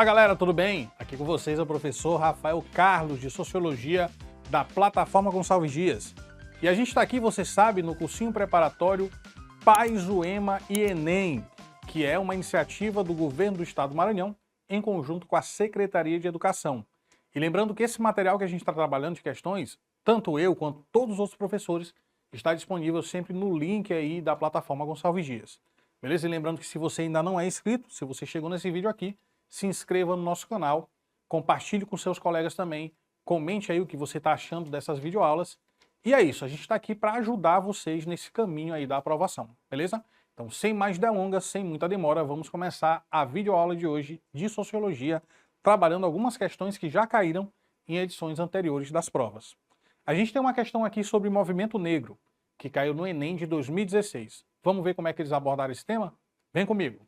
Fala galera, tudo bem? Aqui com vocês é o professor Rafael Carlos de Sociologia da plataforma Gonçalves Dias. E a gente está aqui, você sabe, no cursinho preparatório Paz, UEMA e Enem, que é uma iniciativa do governo do estado do Maranhão em conjunto com a Secretaria de Educação. E lembrando que esse material que a gente está trabalhando de questões, tanto eu quanto todos os outros professores, está disponível sempre no link aí da plataforma Gonçalves Dias. Beleza? E lembrando que se você ainda não é inscrito, se você chegou nesse vídeo aqui, se inscreva no nosso canal, compartilhe com seus colegas também, comente aí o que você está achando dessas videoaulas. E é isso, a gente está aqui para ajudar vocês nesse caminho aí da aprovação, beleza? Então, sem mais delongas, sem muita demora, vamos começar a videoaula de hoje de Sociologia, trabalhando algumas questões que já caíram em edições anteriores das provas. A gente tem uma questão aqui sobre movimento negro, que caiu no Enem de 2016. Vamos ver como é que eles abordaram esse tema? Vem comigo.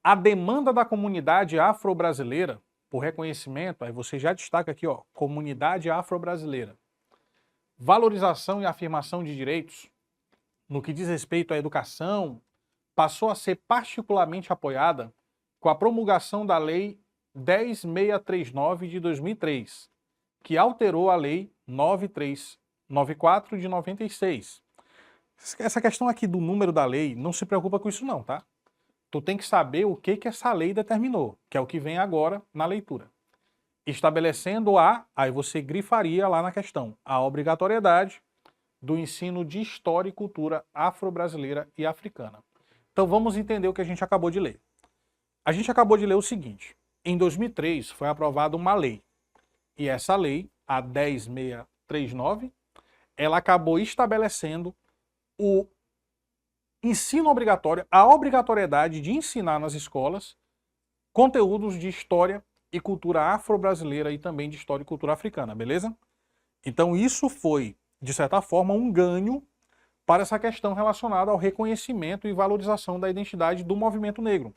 A demanda da comunidade afro-brasileira por reconhecimento, aí você já destaca aqui, ó, comunidade afro-brasileira. Valorização e afirmação de direitos, no que diz respeito à educação, passou a ser particularmente apoiada com a promulgação da Lei 10.639 de 2003, que alterou a Lei 9394 de 96. Essa questão aqui do número da lei, não se preocupa com isso não, tá? Tu tem que saber o que essa lei determinou, que é o que vem agora na leitura. Estabelecendo aí você grifaria lá na questão, a obrigatoriedade do ensino de história e cultura afro-brasileira e africana. Então vamos entender o que a gente acabou de ler. A gente acabou de ler o seguinte, em 2003 foi aprovada uma lei, e essa lei, a 10.639, ela acabou estabelecendo o ensino obrigatório, a obrigatoriedade de ensinar nas escolas conteúdos de história e cultura afro-brasileira e também de história e cultura africana, beleza? Então isso foi, de certa forma, um ganho para essa questão relacionada ao reconhecimento e valorização da identidade do movimento negro,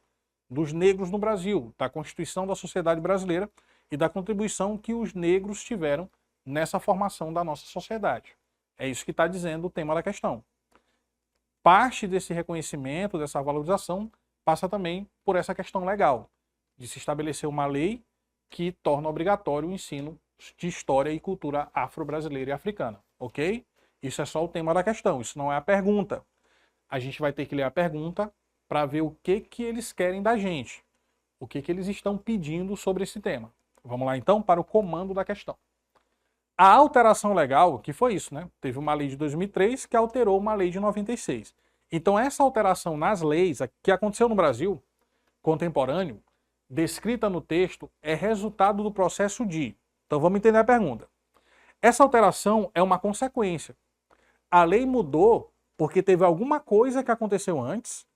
dos negros no Brasil, da constituição da sociedade brasileira e da contribuição que os negros tiveram nessa formação da nossa sociedade. É isso que está dizendo o tema da questão. Parte desse reconhecimento, dessa valorização, passa também por essa questão legal, de se estabelecer uma lei que torna obrigatório o ensino de história e cultura afro-brasileira e africana, ok? Isso é só o tema da questão, isso não é a pergunta. A gente vai ter que ler a pergunta para ver o que eles querem da gente, o que eles estão pedindo sobre esse tema. Vamos lá então para o comando da questão. A alteração legal, que foi isso, né? Teve uma lei de 2003 que alterou uma lei de 96. Então essa alteração nas leis que aconteceu no Brasil contemporâneo, descrita no texto, é resultado do processo de... Então vamos entender a pergunta. Essa alteração é uma consequência. A lei mudou porque teve alguma coisa que aconteceu antes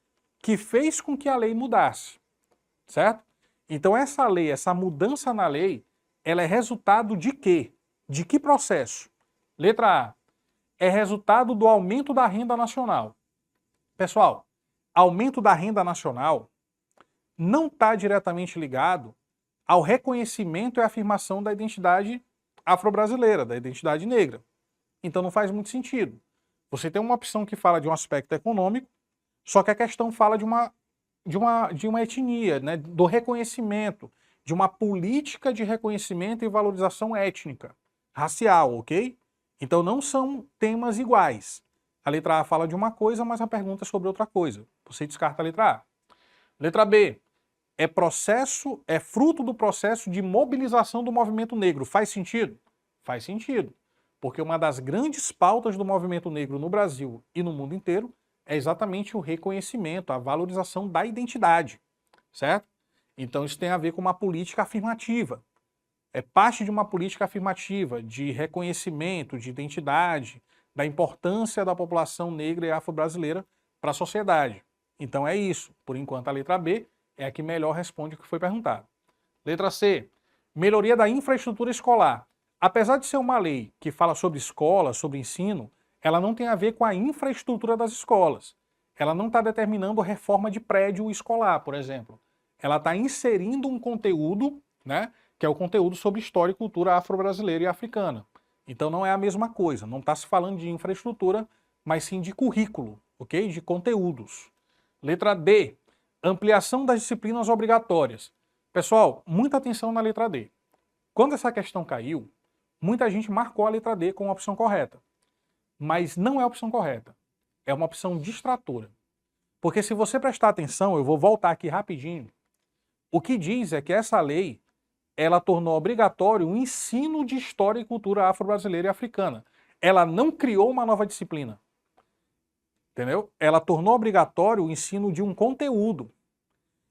que fez com que a lei mudasse, certo? Então essa lei, essa mudança na lei, ela é resultado de quê? De que processo? Letra A. É resultado do aumento da renda nacional. Pessoal, aumento da renda nacional não está diretamente ligado ao reconhecimento e afirmação da identidade afro-brasileira, da identidade negra. Então não faz muito sentido. Você tem uma opção que fala de um aspecto econômico, só que a questão fala de uma etnia, né, do reconhecimento, de uma política de reconhecimento e valorização étnica, racial, ok? Então não são temas iguais. A letra A fala de uma coisa, mas a pergunta é sobre outra coisa. Você descarta a letra A. Letra B. É fruto do processo de mobilização do movimento negro. Faz sentido? Faz sentido. Porque uma das grandes pautas do movimento negro no Brasil e no mundo inteiro é exatamente o reconhecimento, a valorização da identidade, certo? Então isso tem a ver com uma política afirmativa. É parte de uma política afirmativa, de reconhecimento, de identidade, da importância da população negra e afro-brasileira para a sociedade. Então é isso. Por enquanto a letra B é a que melhor responde o que foi perguntado. Letra C. Melhoria da infraestrutura escolar. Apesar de ser uma lei que fala sobre escola, sobre ensino, ela não tem a ver com a infraestrutura das escolas. Ela não está determinando reforma de prédio escolar, por exemplo. Ela está inserindo um conteúdo, né, que é o conteúdo sobre história e cultura afro-brasileira e africana. Então não é a mesma coisa, não está se falando de infraestrutura, mas sim de currículo, ok? De conteúdos. Letra D. Ampliação das disciplinas obrigatórias. Pessoal, muita atenção na letra D. Quando essa questão caiu, muita gente marcou a letra D como a opção correta. Mas não é a opção correta. É uma opção distratora. Porque se você prestar atenção, eu vou voltar aqui rapidinho, o que diz é que essa lei, ela tornou obrigatório o ensino de história e cultura afro-brasileira e africana. Ela não criou uma nova disciplina. Entendeu? Ela tornou obrigatório o ensino de um conteúdo.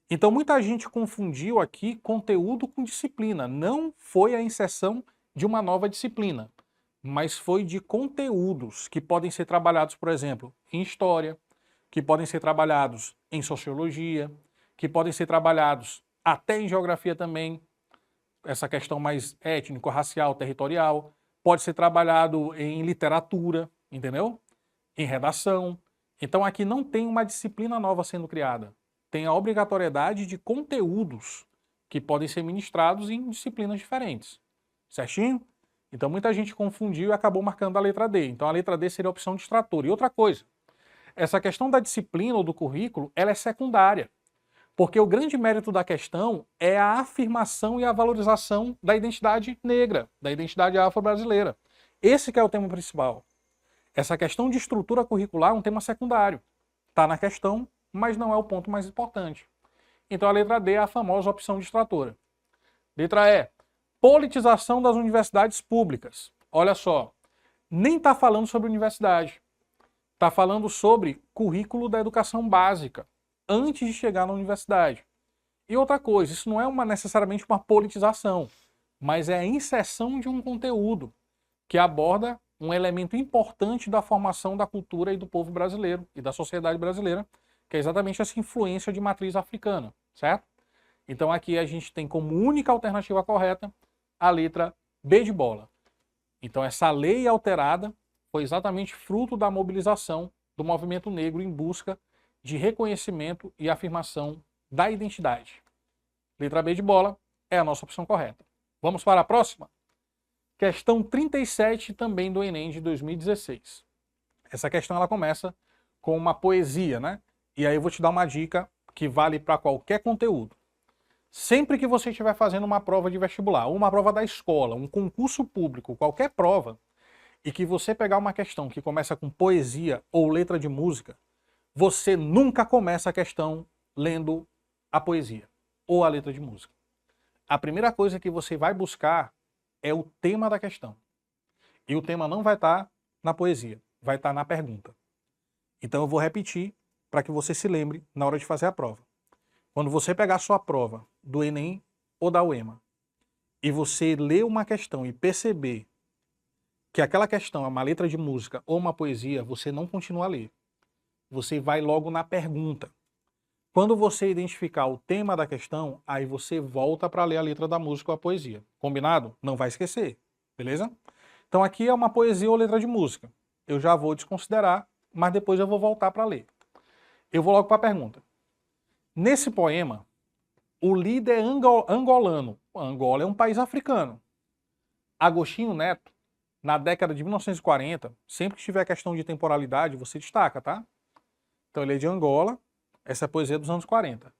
Então muita gente confundiu aqui conteúdo com disciplina. Não foi a inserção de uma nova disciplina, mas foi de conteúdos que podem ser trabalhados, por exemplo, em história, que podem ser trabalhados em sociologia, que podem ser trabalhados até em geografia também, essa questão mais étnico-racial, territorial, pode ser trabalhado em literatura, entendeu? Em redação. Então aqui não tem uma disciplina nova sendo criada. Tem a obrigatoriedade de conteúdos que podem ser ministrados em disciplinas diferentes. Certinho? Então muita gente confundiu e acabou marcando a letra D. Então a letra D seria a opção distratora. E outra coisa, essa questão da disciplina ou do currículo, ela é secundária. Porque o grande mérito da questão é a afirmação e a valorização da identidade negra, da identidade afro-brasileira. Esse que é o tema principal. Essa questão de estrutura curricular é um tema secundário. Está na questão, mas não é o ponto mais importante. Então a letra D é a famosa opção distratora. Letra E, politização das universidades públicas. Olha só, nem está falando sobre universidade. Está falando sobre currículo da educação básica, antes de chegar na universidade. E outra coisa, isso não é necessariamente uma politização, mas é a inserção de um conteúdo que aborda um elemento importante da formação da cultura e do povo brasileiro e da sociedade brasileira, que é exatamente essa influência de matriz africana, certo? Então aqui a gente tem como única alternativa correta a letra B de bola. Então essa lei alterada foi exatamente fruto da mobilização do movimento negro em busca de reconhecimento e afirmação da identidade. Letra B de bola é a nossa opção correta. Vamos para a próxima? Questão 37 também do Enem de 2016. Essa questão ela começa com uma poesia, né? E aí eu vou te dar uma dica que vale para qualquer conteúdo. Sempre que você estiver fazendo uma prova de vestibular, ou uma prova da escola, um concurso público, qualquer prova, e que você pegar uma questão que começa com poesia ou letra de música, você nunca começa a questão lendo a poesia ou a letra de música. A primeira coisa que você vai buscar é o tema da questão. E o tema não vai estar na poesia, vai estar na pergunta. Então eu vou repetir para que você se lembre na hora de fazer a prova. Quando você pegar a sua prova do Enem ou da UEMA e você ler uma questão e perceber que aquela questão é uma letra de música ou uma poesia, você não continua a ler. Você vai logo na pergunta. Quando você identificar o tema da questão, aí você volta para ler a letra da música ou a poesia. Combinado? Não vai esquecer, beleza? Então aqui é uma poesia ou letra de música. Eu já vou desconsiderar, mas depois eu vou voltar para ler. Eu vou logo para a pergunta. Nesse poema, o líder é angolano. Angola é um país africano. Agostinho Neto, na década de 1940, sempre que tiver questão de temporalidade, você destaca, tá? Então ele é de Angola, essa é a poesia dos anos 40.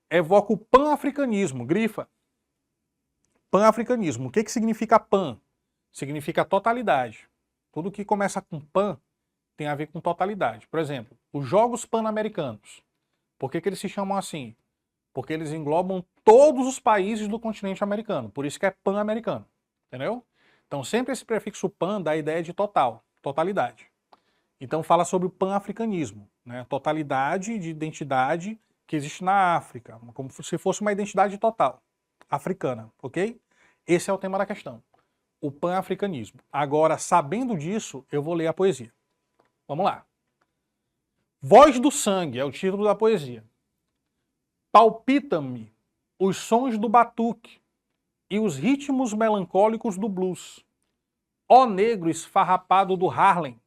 Evoca o pan-africanismo, grifa. Pan-africanismo. O que significa pan? Significa totalidade. Tudo que começa com pan tem a ver com totalidade. Por exemplo, os Jogos Pan-Americanos. Por que eles se chamam assim? Porque eles englobam todos os países do continente americano. Por isso que é pan-americano. Entendeu? Então sempre esse prefixo pan dá a ideia de total, totalidade. Então fala sobre o pan-africanismo, né? Totalidade de identidade que existe na África, como se fosse uma identidade total, africana, ok? Esse é o tema da questão, o pan-africanismo. Agora, sabendo disso, eu vou ler a poesia. Vamos lá. Voz do Sangue é o título da poesia. Palpita-me os sons do batuque e os ritmos melancólicos do blues. Ó negro esfarrapado do Harlem,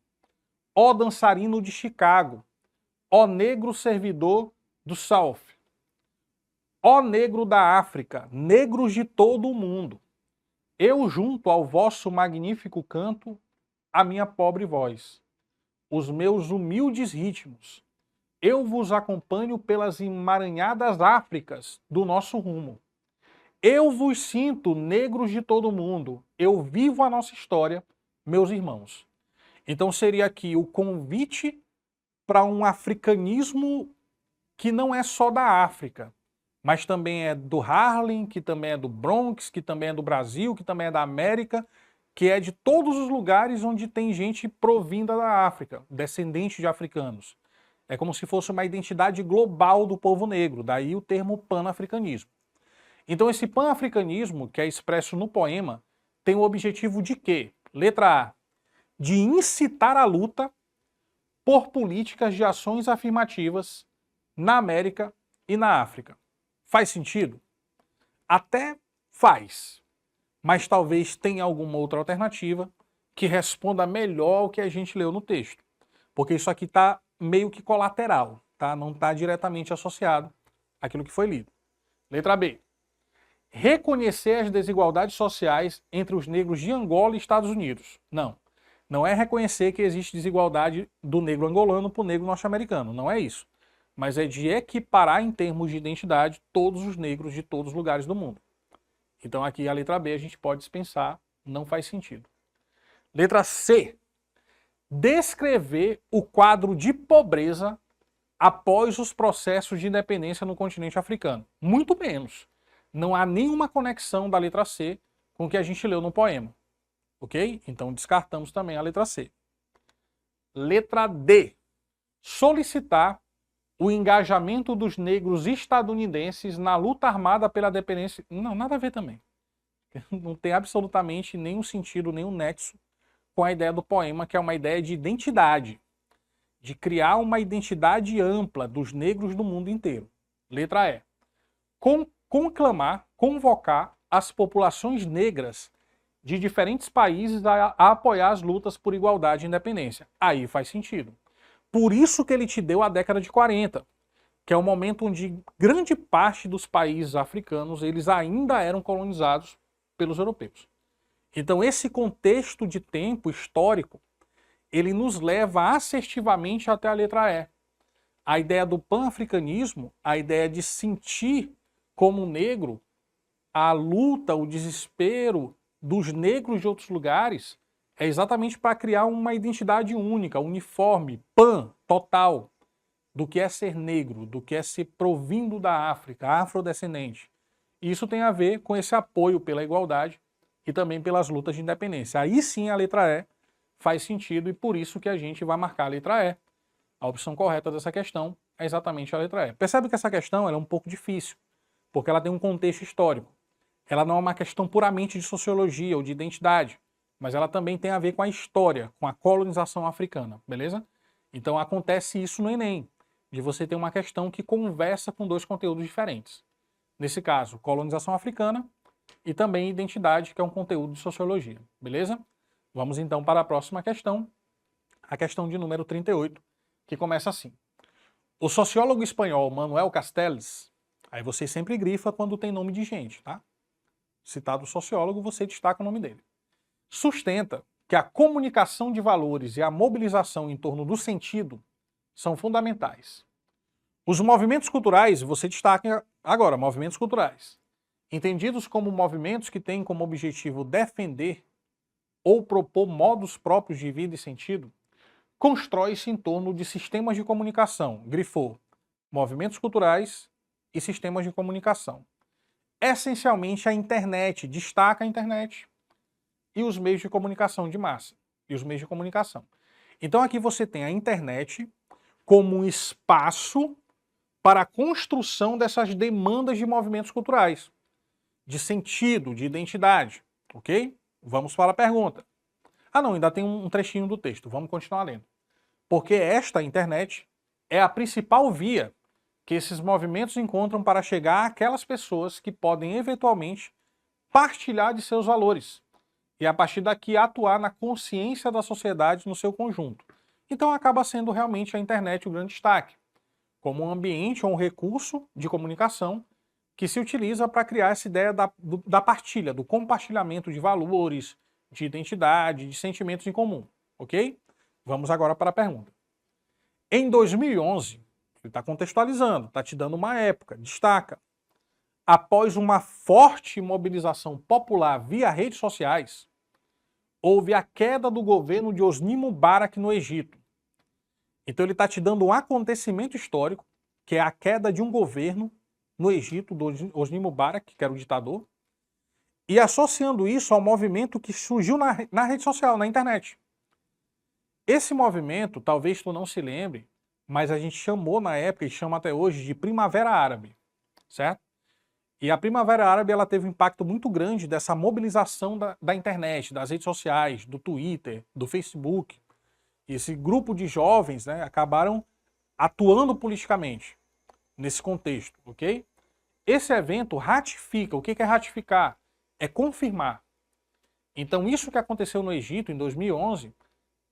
ó dançarino de Chicago, ó negro servidor do South, ó negro da África, negros de todo o mundo, eu junto ao vosso magnífico canto, a minha pobre voz, os meus humildes ritmos, eu vos acompanho pelas emaranhadas Áfricas do nosso rumo. Eu vos sinto, negros de todo mundo, eu vivo a nossa história, meus irmãos. Então seria aqui o convite para um africanismo que não é só da África, mas também é do Harlem, que também é do Bronx, que também é do Brasil, que também é da América, que é de todos os lugares onde tem gente provinda da África, descendente de africanos. É como se fosse uma identidade global do povo negro, daí o termo panafricanismo. Então esse panafricanismo, que é expresso no poema, tem o objetivo de quê? Letra A, de incitar a luta por políticas de ações afirmativas na América e na África. Faz sentido? Até faz, mas talvez tenha alguma outra alternativa que responda melhor ao que a gente leu no texto. Porque isso aqui está meio que colateral, tá? Não está diretamente associado àquilo que foi lido. Letra B. Reconhecer as desigualdades sociais entre os negros de Angola e Estados Unidos. Não. Não é reconhecer que existe desigualdade do negro angolano para o negro norte-americano. Não é isso. Mas é de equiparar em termos de identidade todos os negros de todos os lugares do mundo. Então aqui a letra B a gente pode dispensar, não faz sentido. Letra C. Descrever o quadro de pobreza após os processos de independência no continente africano. Muito menos. Não há nenhuma conexão da letra C com o que a gente leu no poema. Ok? Então descartamos também a letra C. Letra D. Solicitar o engajamento dos negros estadunidenses na luta armada pela dependência. Não, nada a ver também. Não tem absolutamente nenhum sentido, nenhum nexo com a ideia do poema, que é uma ideia de identidade. De criar uma identidade ampla dos negros do mundo inteiro. Letra E. Conclamar, convocar as populações negras de diferentes países a apoiar as lutas por igualdade e independência. Aí faz sentido. Por isso que ele te deu a década de 40, que é o momento onde grande parte dos países africanos eles ainda eram colonizados pelos europeus. Então esse contexto de tempo histórico, ele nos leva assertivamente até a letra E. A ideia do pan-africanismo, a ideia de sentir como negro a luta, o desespero dos negros de outros lugares, é exatamente para criar uma identidade única, uniforme, pan, total, do que é ser negro, do que é ser provindo da África, afrodescendente. E isso tem a ver com esse apoio pela igualdade e também pelas lutas de independência. Aí sim a letra E faz sentido e por isso que a gente vai marcar a letra E. A opção correta dessa questão é exatamente a letra E. Percebe que essa questão ela é um pouco difícil, porque ela tem um contexto histórico. Ela não é uma questão puramente de sociologia ou de identidade, mas ela também tem a ver com a história, com a colonização africana, beleza? Então acontece isso no Enem, de você ter uma questão que conversa com dois conteúdos diferentes. Nesse caso, colonização africana e também identidade, que é um conteúdo de sociologia, beleza? Vamos então para a próxima questão, a questão de número 38, que começa assim. O sociólogo espanhol Manuel Castells, aí você sempre grifa quando tem nome de gente, tá? Citado o sociólogo, você destaca o nome dele. Sustenta que a comunicação de valores e a mobilização em torno do sentido são fundamentais. Os movimentos culturais, você destaca agora, movimentos culturais, entendidos como movimentos que têm como objetivo defender ou propor modos próprios de vida e sentido, constrói-se em torno de sistemas de comunicação, grifou, movimentos culturais e sistemas de comunicação. Essencialmente a internet, destaca a internet e os meios de comunicação de massa, e os meios de comunicação. Então aqui você tem a internet como um espaço para a construção dessas demandas de movimentos culturais, de sentido, de identidade, ok? Vamos para a pergunta. Ah não, ainda tem um trechinho do texto, vamos continuar lendo. Porque esta internet é a principal via que esses movimentos encontram para chegar àquelas pessoas que podem eventualmente partilhar de seus valores e a partir daqui atuar na consciência da sociedade no seu conjunto. Então acaba sendo realmente a internet o grande destaque, como um ambiente ou um recurso de comunicação que se utiliza para criar essa ideia da partilha, do compartilhamento de valores, de identidade, de sentimentos em comum, ok? Vamos agora para a pergunta. Em 2011, ele está contextualizando, está te dando uma época, destaca. após uma forte mobilização popular via redes sociais, houve a queda do governo de Hosni Mubarak no Egito. Então ele está te dando um acontecimento histórico, que é a queda de um governo no Egito, do Hosni Mubarak, que era o ditador, e associando isso ao movimento que surgiu na rede social, na internet. Esse movimento, talvez tu não se lembre, mas a gente chamou na época, e chama até hoje, de Primavera Árabe, certo? E a Primavera Árabe ela teve um impacto muito grande dessa mobilização da internet, das redes sociais, do Twitter, do Facebook. Esse grupo de jovens, né, acabaram atuando politicamente nesse contexto, ok? Esse evento ratifica. O que é ratificar? É confirmar. Então isso que aconteceu no Egito em 2011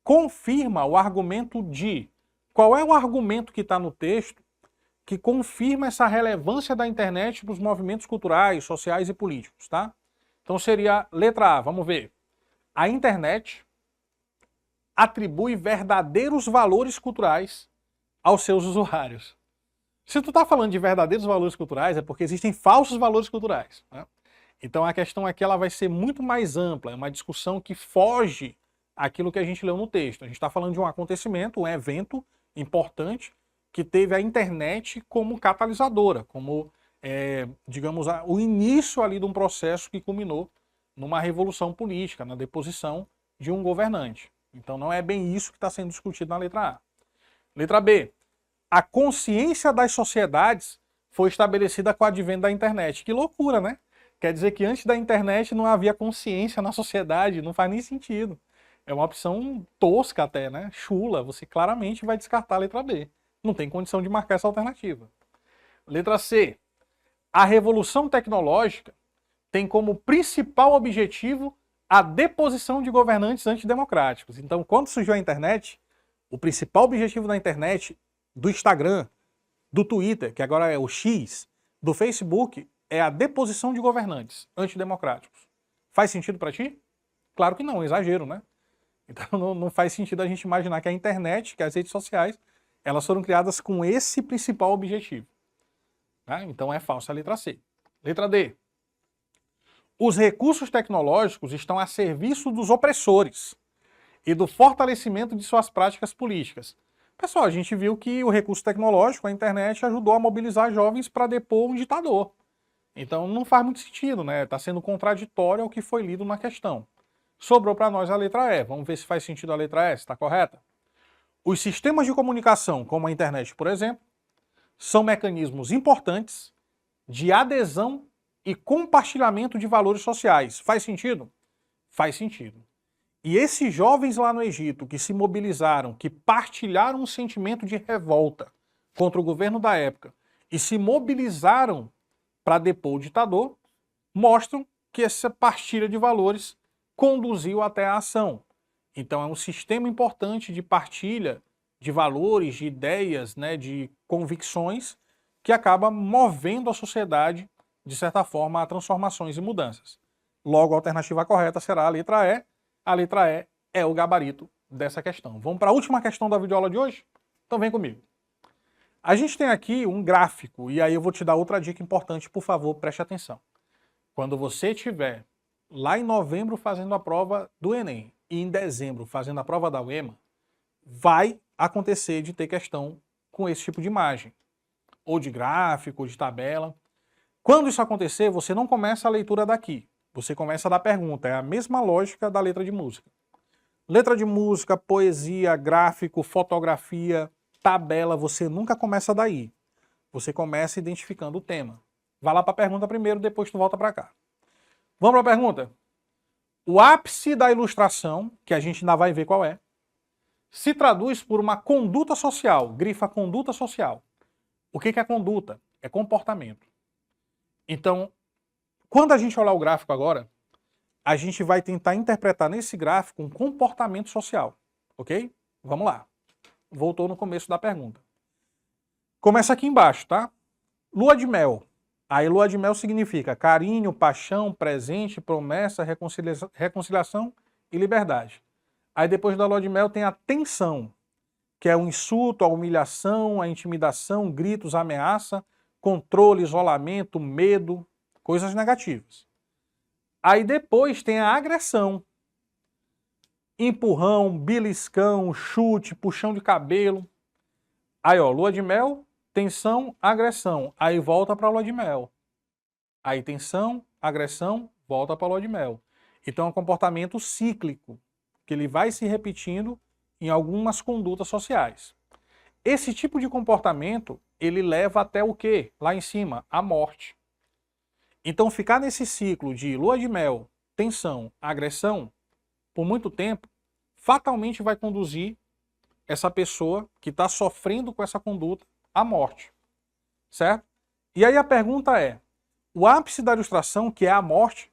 confirma o argumento de... Qual é o argumento que está no texto que confirma essa relevância da internet para os movimentos culturais, sociais e políticos, tá? Então seria letra A, vamos ver. A internet atribui verdadeiros valores culturais aos seus usuários. Se tu tá falando de verdadeiros valores culturais, é porque existem falsos valores culturais, né? Então a questão aqui ela vai ser muito mais ampla, é uma discussão que foge àquilo que a gente leu no texto. A gente está falando de um acontecimento, um evento importante, que teve a internet como catalisadora, como, digamos, o início ali de um processo que culminou numa revolução política, na deposição de um governante. Então não é bem isso que está sendo discutido na letra A. Letra B. A consciência das sociedades foi estabelecida com o advento da internet. Que loucura, né? Quer dizer que antes da internet não havia consciência na sociedade, não faz nem sentido. É uma opção tosca até, né? Chula, você claramente vai descartar a letra B. Não tem condição de marcar essa alternativa. Letra C. A revolução tecnológica tem como principal objetivo a deposição de governantes antidemocráticos. Então, quando surgiu a internet, o principal objetivo da internet, do Instagram, do Twitter, que agora é o X, do Facebook, é a deposição de governantes antidemocráticos. Faz sentido para ti? Claro que não, exagero, né? Então não faz sentido a gente imaginar que a internet, que as redes sociais, elas foram criadas com esse principal objetivo. Né? Então é falsa a letra C. Letra D. Os recursos tecnológicos estão a serviço dos opressores e do fortalecimento de suas práticas políticas. Pessoal, a gente viu que o recurso tecnológico, a internet, ajudou a mobilizar jovens para depor um ditador. Então não faz muito sentido, né? Está sendo contraditório ao que foi lido na questão. Sobrou para nós a letra E. Vamos ver se faz sentido a letra E, se está correta? Os sistemas de comunicação, como a internet, por exemplo, são mecanismos importantes de adesão e compartilhamento de valores sociais. Faz sentido? Faz sentido. E esses jovens lá no Egito que se mobilizaram, que partilharam um sentimento de revolta contra o governo da época e se mobilizaram para depor o ditador, mostram que essa partilha de valores conduziu até a ação. Então é um sistema importante de partilha de valores, de ideias, né, de convicções, que acaba movendo a sociedade, de certa forma, a transformações e mudanças. Logo, a alternativa correta será a letra E. A letra E é o gabarito dessa questão. Vamos para a última questão da videoaula de hoje? Então vem comigo. A gente tem aqui um gráfico, e aí eu vou te dar outra dica importante, por favor, preste atenção. Quando você estiver lá em novembro fazendo a prova do Enem e em dezembro fazendo a prova da UEMA, vai acontecer de ter questão com esse tipo de imagem, ou de gráfico, ou de tabela. Quando isso acontecer, você não começa a leitura daqui, você começa da pergunta, é a mesma lógica da letra de música. Letra de música, poesia, gráfico, fotografia, tabela, você nunca começa daí. Você começa identificando o tema. Vai lá para a pergunta primeiro, depois tu volta para cá. Vamos para a pergunta? O ápice da ilustração, que a gente ainda vai ver qual é, se traduz por uma conduta social, grifa conduta social. O que é conduta? É comportamento. Então, quando a gente olhar o gráfico agora, a gente vai tentar interpretar nesse gráfico um comportamento social, ok? Vamos lá. Voltou no começo da pergunta. Começa aqui embaixo, tá? Lua de mel. Aí lua de mel significa carinho, paixão, presente, promessa, reconciliação e liberdade. Aí depois da lua de mel tem a tensão, que é o insulto, a humilhação, a intimidação, gritos, ameaça, controle, isolamento, medo, coisas negativas. Aí depois tem a agressão. Empurrão, beliscão, chute, puxão de cabelo. Aí, ó, lua de mel, tensão, agressão. Aí volta para a lua de mel. Aí tensão, agressão, volta para a lua de mel. Então é um comportamento cíclico, que ele vai se repetindo em algumas condutas sociais. Esse tipo de comportamento, ele leva até o quê? Lá em cima, a morte. Então ficar nesse ciclo de lua de mel, tensão, agressão, por muito tempo, fatalmente vai conduzir essa pessoa que está sofrendo com essa conduta à morte. Certo? E aí a pergunta é, o ápice da ilustração, que é a morte,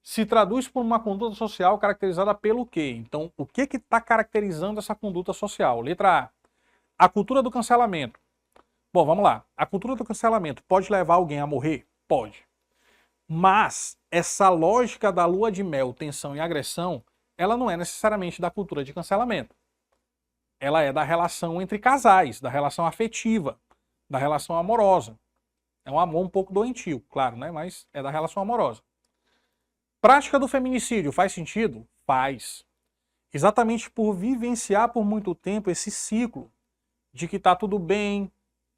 se traduz por uma conduta social caracterizada pelo quê? Então, o que está caracterizando essa conduta social? Letra A cultura do cancelamento. Bom, vamos lá. A cultura do cancelamento pode levar alguém a morrer? Pode. Mas essa lógica da lua de mel, tensão e agressão, ela não é necessariamente da cultura de cancelamento. Ela é da relação entre casais, da relação afetiva, da relação amorosa. É um amor um pouco doentio, claro, né? Mas é da relação amorosa. Prática do feminicídio, faz sentido? Faz. Exatamente por vivenciar por muito tempo esse ciclo de que tá tudo bem,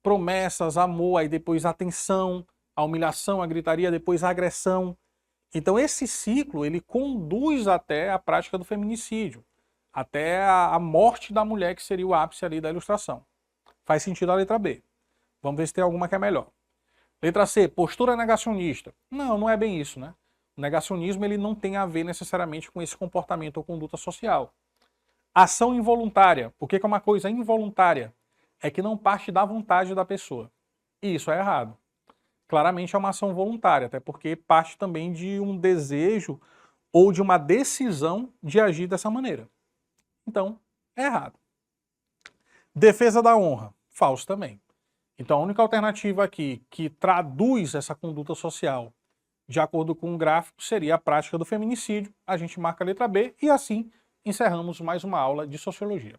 promessas, amor, aí depois a tensão, a humilhação, a gritaria, depois a agressão. Então esse ciclo, ele conduz até a prática do feminicídio, até a morte da mulher, que seria o ápice ali da ilustração. Faz sentido a letra B. Vamos ver se tem alguma que é melhor. Letra C, postura negacionista. Não, não é bem isso, né? O negacionismo, ele não tem a ver necessariamente com esse comportamento ou conduta social. Ação involuntária. O que é uma coisa involuntária? É que não parte da vontade da pessoa. E isso é errado. Claramente é uma ação voluntária, até porque parte também de um desejo ou de uma decisão de agir dessa maneira. Então, é errado. Defesa da honra. Falso também. Então a única alternativa aqui que traduz essa conduta social de acordo com o gráfico seria a prática do feminicídio. A gente marca a letra B e assim encerramos mais uma aula de Sociologia.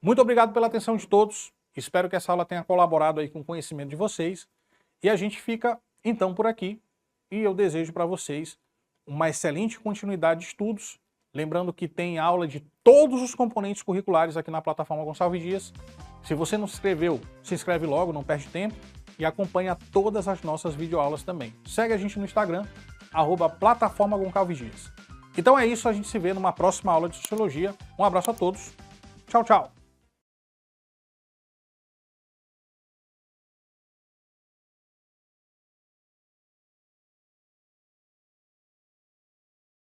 Muito obrigado pela atenção de todos. Espero que essa aula tenha colaborado aí com o conhecimento de vocês. E a gente fica então por aqui. E eu desejo para vocês uma excelente continuidade de estudos. Lembrando que tem aula de todos os componentes curriculares aqui na plataforma Gonçalves Dias. Se você não se inscreveu, se inscreve logo, não perde tempo. E acompanha todas as nossas videoaulas também. Segue a gente no Instagram, @plataforma Gonçalves Dias. Então é isso, a gente se vê numa próxima aula de Sociologia. Um abraço a todos. Tchau, tchau.